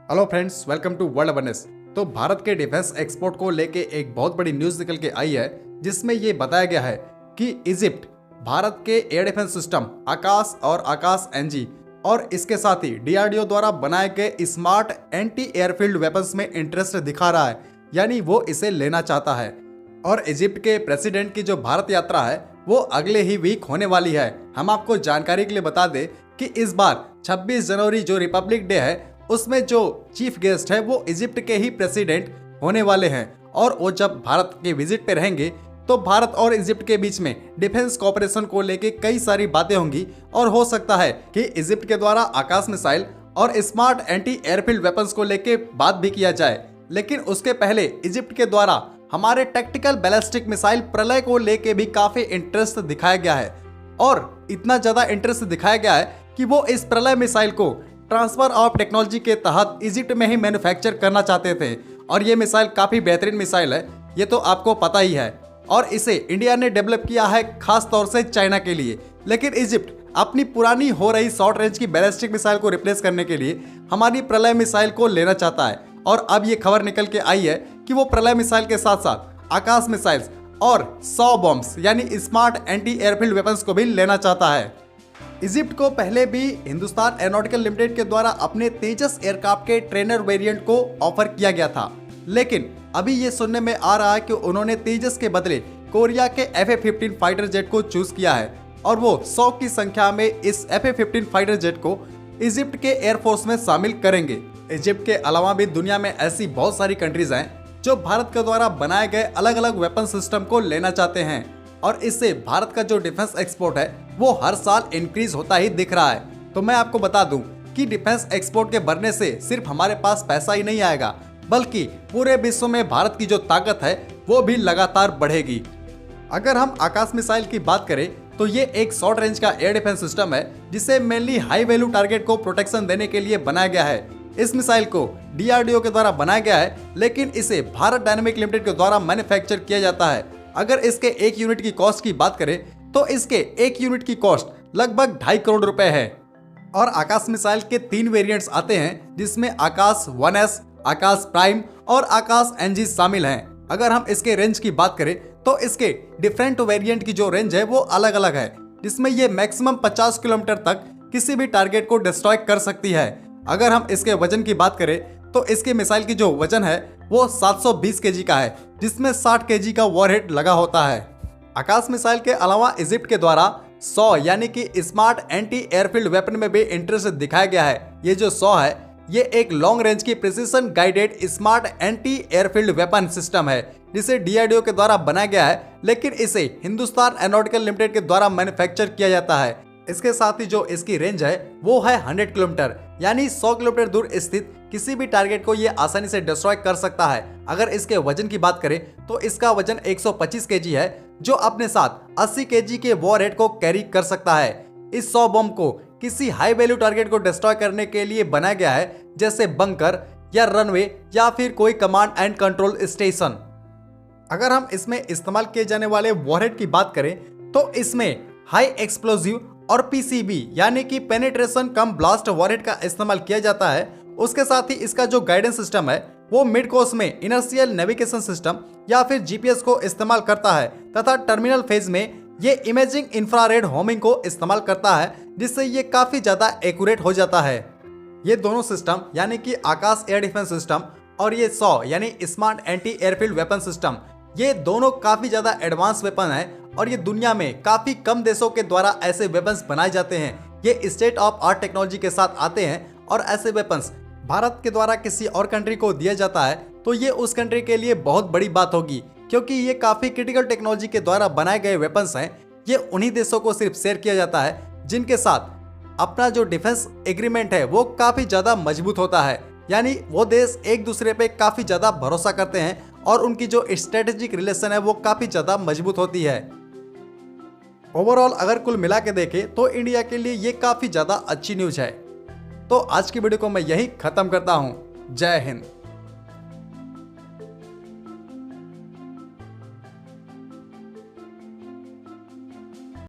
Hello friends, welcome to world awareness. तो भारत के defence export को लेके एक बहुत बड़ी न्यूज निकल के आई है, जिसमें ये बताया गया है कि इजिप्ट भारत के एयर डिफेंस सिस्टम आकाश और आकाश एनजी और इसके साथ ही डीआरडीओ द्वारा बनाए गए स्मार्ट एंटी एयरफील्ड वेपन्स में इंटरेस्ट दिखा रहा है, यानी वो इसे लेना चाहता है। और इजिप्ट के प्रेसिडेंट की जो भारत यात्रा है वो अगले ही वीक होने वाली है। हम आपको जानकारी के लिए बता दें कि इस बार 26 जनवरी जो रिपब्लिक डे है उसमें जो चीफ गेस्ट है वो इजिप्ट के ही प्रेसिडेंट होने वाले हैं। और वो जब भारत के विजिट पे रहेंगे तो भारत और इजिप्ट के बीच में डिफेंस कोऑपरेशन को लेके कई सारी बातें होंगी और हो सकता है कि इजिप्ट के द्वारा आकाश मिसाइल और स्मार्ट एंटी एयरफील्ड वेपन्स को लेके बात भी किया जाए। लेकिन उसके पहले इजिप्ट के द्वारा हमारे टैक्टिकल बैलिस्टिक मिसाइल प्रलय को लेके भी काफी इंटरेस्ट दिखाया गया है। और इतना ज्यादा इंटरेस्ट दिखाया गया है कि वो इस प्रलय मिसाइल को ट्रांसफर ऑफ टेक्नोलॉजी के तहत इजिप्ट में ही मैन्युफैक्चर करना चाहते थे। और ये मिसाइल काफी बेहतरीन मिसाइल है, ये तो आपको पता ही है। और इसे इंडिया ने डेवलप किया है खास तौर से चाइना के लिए। लेकिन इजिप्ट अपनी पुरानी हो रही शॉर्ट रेंज की बैलिस्टिक मिसाइल को रिप्लेस करने के लिए हमारी प्रलय मिसाइल को लेना चाहता है। और अब ये खबर निकल के आई है कि वो प्रलय मिसाइल के साथ साथ आकाश मिसाइल्स और 100 बॉम्ब्स यानी स्मार्ट एंटी एयरफील्ड वेपन्स को भी लेना चाहता है। इजिप्ट को पहले भी हिंदुस्तान एरोनॉटिकल लिमिटेड के द्वारा अपने तेजस एयरक्राफ्ट के ट्रेनर वेरिएंट को ऑफर किया गया था, लेकिन अभी ये सुनने में आ रहा है कि उन्होंने तेजस के बदले कोरिया के FA-15 फाइटर जेट को चूज किया है। और वो 100 की संख्या में इस FA-15 फाइटर जेट को इजिप्ट के एयरफोर्स में शामिल करेंगे। इजिप्ट के अलावा भी दुनिया में ऐसी बहुत सारी कंट्रीज हैं जो भारत के द्वारा बनाए गए अलग अलग वेपन सिस्टम को लेना चाहते हैं। और इससे भारत का जो डिफेंस एक्सपोर्ट है वो हर साल इंक्रीज होता ही दिख रहा है। तो मैं आपको बता दूं कि डिफेंस एक्सपोर्ट के बढ़ने से सिर्फ हमारे पास पैसा ही नहीं आएगा, बल्कि पूरे विश्व में भारत की जो ताकत है वो भी लगातार बढ़ेगी। अगर हम आकाश मिसाइल की बात करें तो ये एक शॉर्ट रेंज का एयर डिफेंस सिस्टम है, जिसे मेनली हाई वैल्यू टारगेट को प्रोटेक्शन देने के लिए बनाया गया है। इस मिसाइल को डीआरडीओ के द्वारा बनाया गया है, लेकिन इसे भारत डायनेमिक लिमिटेड के द्वारा मैन्युफैक्चर किया जाता है। अगर इसके एक यूनिट की कॉस्ट की बात करें तो इसके एक यूनिट की कॉस्ट लगभग 2.5 करोड़ रुपए है। और आकाश मिसाइल के 3 वेरिएंट्स आते हैं, जिसमें आकाश 1S, आकाश प्राइम और आकाश एनजी शामिल हैं। अगर हम इसके रेंज की बात करें तो इसके डिफरेंट वेरिएंट की जो रेंज है वो अलग अलग है, जिसमें ये मैक्सिमम 50 किलोमीटर तक किसी भी टारगेट को डिस्ट्रॉय कर सकती है। अगर हम इसके वजन की बात करें तो इसके मिसाइल की जो वजन है वो 720 केजी का है, जिसमें 60 केजी का वॉरहेड लगा होता है। आकाश मिसाइल के अलावा इजिप्ट के द्वारा 100 यानी कि स्मार्ट एंटी एयरफील्ड वेपन में भी इंटरेस्ट दिखाया गया है। ये जो 100 है ये एक लॉन्ग रेंज की precision guided smart anti airfield weapon system है, जिसे डीआरडीओ के द्वारा बनाया गया है, लेकिन इसे हिंदुस्तान एरोनॉटिकल लिमिटेड के द्वारा मैन्युफैक्चर किया जाता है। इसके साथ ही जो इसकी रेंज है वो है 100 किलोमीटर, यानी 100 किलोमीटर दूर स्थित किसी भी टारगेट को ये आसानी से डिस्ट्रॉय कर सकता है। अगर इसके वजन की बात करें तो इसका वजन 125 केजी है, जो अपने साथ 80 केजी के वॉरहेड को कैरी कर सकता है। इस 100 बम को किसी हाई वैल्यू टारगेट को डिस्ट्रॉय करने के लिए बनाया गया है, जैसे बंकर या रनवे या फिर कोई कमांड एंड कंट्रोल स्टेशन। अगर हम इसमें इस्तेमाल किए जाने वाले वॉरहेड की बात करें तो इसमें हाई एक्सप्लोजिव और पीसीबी यानी कि पेनिट्रेशन कम ब्लास्ट वॉरहेड का इस्तेमाल किया जाता है। उसके साथ ही इसका जो गाइडेंस सिस्टम है वो मिड कोर्स में इनर्शियल नेविगेशन सिस्टम या फिर जीपीएस को इस्तेमाल करता है, तथा टर्मिनल फेज में ये इमेजिंग इंफ्रारेड होमिंग को इस्तेमाल करता है, जिससे ये काफी ज्यादा एक्यूरेट हो जाता है। ये दोनों सिस्टम यानी कि आकाश एयर डिफेंस सिस्टम और ये 100 यानी smart anti airfield weapon system, ये दोनों काफी ज्यादा एडवांस वेपन है और ये दुनिया में काफी कम देशों के द्वारा ऐसे वेपन्स बनाए जाते हैं। ये स्टेट ऑफ आर्ट टेक्नोलॉजी के साथ आते हैं और ऐसे वेपन्स भारत के द्वारा किसी और कंट्री को दिया जाता है तो ये उस कंट्री के लिए बहुत बड़ी बात होगी, क्योंकि ये काफी क्रिटिकल टेक्नोलॉजी के द्वारा बनाए गए वेपन्स हैं। ये उन्हीं देशों को सिर्फ शेयर किया जाता है जिनके साथ अपना जो डिफेंस एग्रीमेंट है वो काफी ज्यादा मजबूत होता है, यानी वो देश एक दूसरे पे काफी ज्यादा भरोसा करते हैं और उनकी जो स्ट्रेटेजिक रिलेशन है वो काफी ज्यादा मजबूत होती है। ओवरऑल अगर कुल मिला के देखें तो इंडिया के लिए ये काफी ज्यादा अच्छी न्यूज है। तो आज की वीडियो को मैं यही खत्म करता हूँ। जय हिंद।